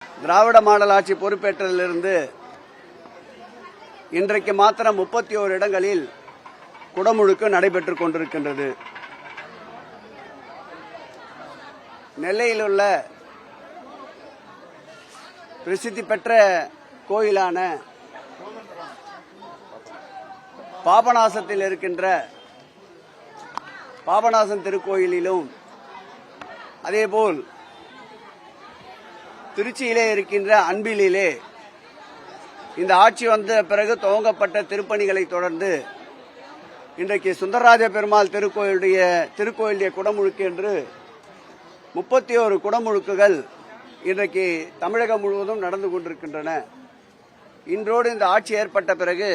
திராவிட model ஆட்சி பொறுப்பேற்றதிலிருந்து இன்றைக்கு மாத்திரம் 31 இடங்களில் குடமுழுக்கு நடைபெற்றுக் கொண்டிருக்கின்றது. நெல்லையில் உள்ள பிரசித்தி பெற்ற கோயிலான பாபநாசத்தில் இருக்கின்ற பாபநாசம் திருக்கோயிலிலும், அதேபோல் திருச்சியிலே இருக்கின்ற அன்பிலே இந்த ஆட்சி வந்த பிறகு துவங்கப்பட்ட திருப்பணிகளை தொடர்ந்து இன்றைக்கு சுந்தரராஜ பெருமாள் திருக்கோயிலுடைய குடமுழுக்கு என்று 31 குடமுழுக்குகள் இன்றைக்கு தமிழகம் முழுவதும் நடந்து கொண்டிருக்கின்றன. இன்றோடு இந்த ஆட்சி ஏற்பட்ட பிறகு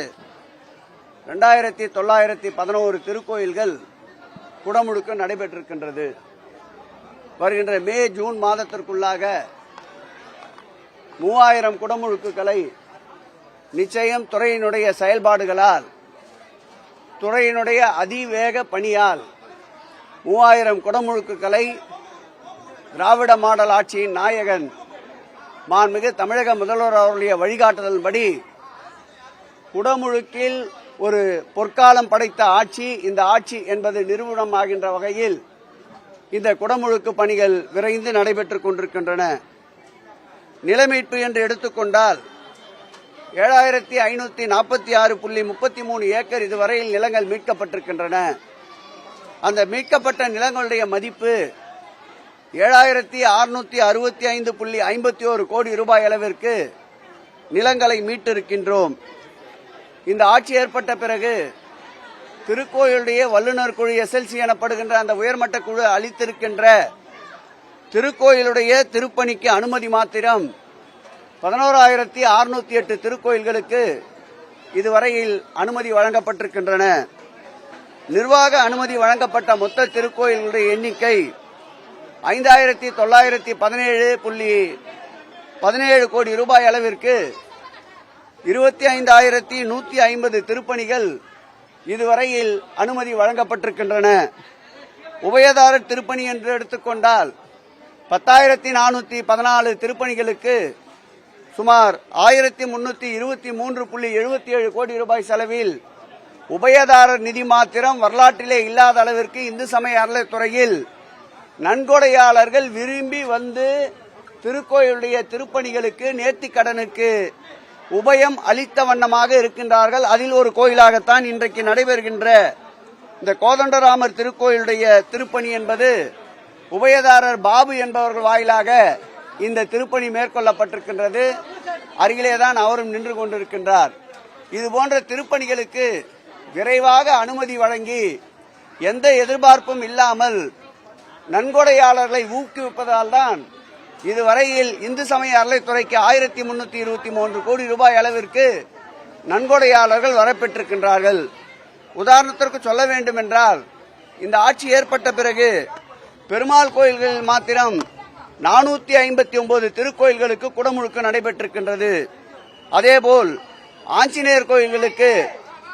2911 திருக்கோயில்கள் குடமுழுக்கு நடைபெற்றிருக்கின்றது. வருகின்ற மே ஜூன் மாதத்திற்குள்ளாக 3000 குடமுழுக்குகளை நிச்சயம் துறையினுடைய செயல்பாடுகளால், துறையினுடைய அதிவேக பணியால் 3000 குடமுழுக்குகளை திராவிட மாடல் ஆட்சியின் நாயகன் மாண்புமிகு தமிழக முதல்வர் அவருடைய வழிகாட்டுதல்படி குடமுழுக்கில் ஒரு பொற்காலம் படைத்த ஆட்சி இந்த ஆட்சி என்பது நிரூபணம் ஆகின்ற வகையில் இந்த குடமுழுக்கு பணிகள் விரைந்து நடைபெற்றுக் கொண்டிருக்கின்றன. நிலமீட்பு என்று எடுத்துக்கொண்டால் 7546.33 ஏக்கர் இதுவரையில் நிலங்கள் மீட்கப்பட்டிருக்கின்றன. அந்த மீட்கப்பட்ட நிலங்களுடைய மதிப்பு 7665.51 கோடி ரூபாய் அளவிற்கு நிலங்களை மீட்டிருக்கின்றோம். இந்த ஆட்சி ஏற்பட்ட பிறகு திருக்கோயிலுடைய வல்லுநர் குழு SLC எனப்படுகின்ற அந்த உயர்மட்ட குழு அளித்திருக்கின்ற திருக்கோயிலுடைய திருப்பணிக்கு அனுமதி மாத்திரம் 11,608 திருக்கோயில்களுக்கு இதுவரையில் அனுமதி வழங்கப்பட்டிருக்கின்றன. நிர்வாக அனுமதி வழங்கப்பட்ட மொத்த திருக்கோயில்களுடைய எண்ணிக்கை 5,917.17 கோடி ரூபாய் அளவிற்கு 25,150 திருப்பணிகள் இதுவரையில் அனுமதி வழங்கப்பட்டிருக்கின்றன. உபயதாரர் திருப்பணி என்று எடுத்துக்கொண்டால் 10,414 திருப்பணிகளுக்கு சுமார் 1,323.77 கோடி ரூபாய் செலவில் உபயதாரர் நிதி மாத்திரம் வரலாற்றிலே இல்லாத அளவிற்கு இந்து சமய அறநிலையத்துறையில் நன்கொடையாளர்கள் விரும்பி வந்து திருக்கோயிலுடைய திருப்பணிகளுக்கு நேர்த்திக்கடனுக்கு உபயம் அளித்த வண்ணமாக இருக்கின்றார்கள். அதில் ஒரு கோயிலாகத்தான் இன்றைக்கு நடைபெறுகின்ற இந்த கோதண்டராமர் திருக்கோயிலுடைய திருப்பணி என்பது உபயதாரர் பாபு என்பவர்கள் வாயிலாக இந்த திருப்பணி மேற்கொள்ளப்பட்டிருக்கின்றது. அருகிலேதான் அவரும் நின்று கொண்டிருக்கின்றார். இதுபோன்ற திருப்பணிகளுக்கு விரைவாக அனுமதி வழங்கி எந்த எதிர்பார்ப்பும் இல்லாமல் நன்கொடையாளர்களை ஊக்குவிப்பதால் தான் இதுவரையில் இந்து சமய அறநிலையத்துறைக்கு 1,323 கோடி ரூபாய் அளவிற்கு நன்கொடையாளர்கள் வரப்பெற்றிருக்கின்றார்கள். உதாரணத்திற்கு சொல்ல வேண்டும் என்றால், இந்த ஆட்சி ஏற்பட்ட பிறகு பெருமாள் கோயில்களில் மாத்திரம் 459 திருக்கோயில்களுக்கு குடமுழுக்கு நடைபெற்றிருக்கின்றது. அதேபோல் ஆஞ்சநேயர் கோயில்களுக்கு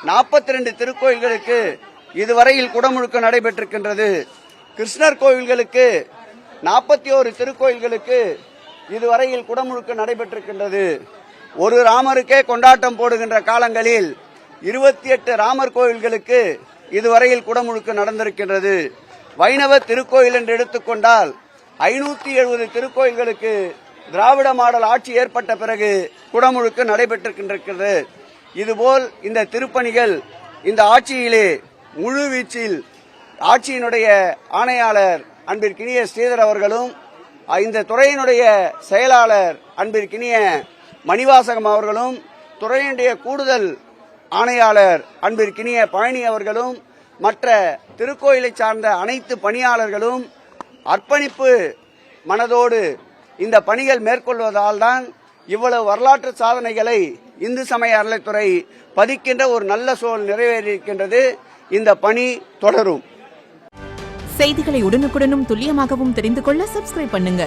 42 திருக்கோயில்களுக்கு இதுவரையில் குடமுழுக்கு நடைபெற்றிருக்கின்றது. கிருஷ்ணர் கோயில்களுக்கு 41 திருக்கோயில்களுக்கு இதுவரையில் குடமுழுக்கு நடைபெற்றிருக்கின்றது. ஒரு ராமருக்கே கொண்டாட்டம் போடுகின்ற காலங்களில் 28 ராமர் கோயில்களுக்கு இதுவரையில் குடமுழுக்கு நடந்திருக்கின்றது. வைணவ திருக்கோயில் என்று எடுத்துக்கொண்டால் 570 திருக்கோயில்களுக்கு திராவிட மாடல் ஆட்சி ஏற்பட்ட பிறகு குடமுழுக்கு நடைபெற்றிருக்கின்றது. இதுபோல் இந்த திருப்பணிகள் இந்த ஆட்சியிலே முழுவீச்சில் ஆட்சியினுடைய ஆணையாளர் அன்பிற்கினிய ஸ்ரீதர் அவர்களும், இந்த துறையினுடைய செயலாளர் அன்பிற்கினிய மணிவாசகம் அவர்களும், துறையினுடைய கூடுதல் ஆணையாளர் அன்பிற்கினிய பழனி அவர்களும், மற்ற திருக்கோயிலை சார்ந்த அனைத்து பணியாளர்களும் அர்ப்பணிப்பு மனதோடு இந்த பணிகள் மேற்கொள்வதால் தான் இவ்வளவு வரலாற்று சாதனைகளை இந்து சமய அறநிலையத்துறை பதிக்கின்ற ஒரு நல்ல சூழல் நிறைவேறியிருக்கின்றது. இந்த பணி தொடரும். செய்திகளை உடனுக்குடனும் துல்லியமாகவும் தெரிந்து கொள்ள சப்ஸ்கிரைப் பண்ணுங்க.